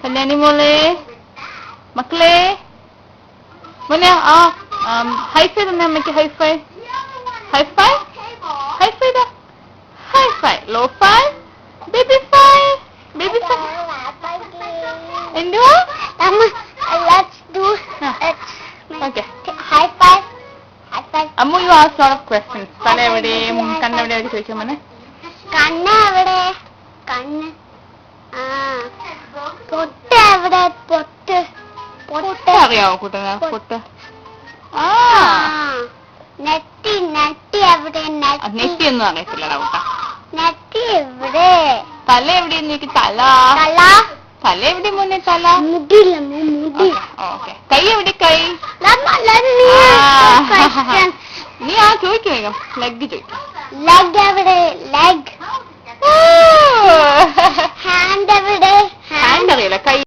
കല്യാണി മോളെ മക്കളെ മോനെ ഹൈഫൈ തന്നെ അമ്മയ്ക്ക് high five high five high five high five low five baby five baby five എന്തുവാ ഓക്കെ അമ്മ you ask lot of questions തല എവിടെ കണ്ണെവിടെ അവർ ചോദിക്കാൻ മോനെ കണ്ണ് എവിടെ കണ്ണ് പൊട്ട് എവിടെ പൊട്ട് പൊട്ട് അറിയാവോ കൂട്ടുന്ന പൊട്ട് നെറ്റി നെറ്റി എവിടെ നെറ്റി ഒന്നും അറിയത്തില്ലടാ കൂട്ട നെറ്റി എവിടെ തല എവിടെയെന്ന് എനിക്ക് തല തല തല എവിടെ മോനെ തല മുടിയില്ല മുടി ഓക്കെ കൈ എവിടെ കൈ നീ ചോദിക്കും വേഗം ലെഗ് ചോദിക്കും ലെഗ് എവിടെ ലെഗ് ഹാൻഡ് എവിടെ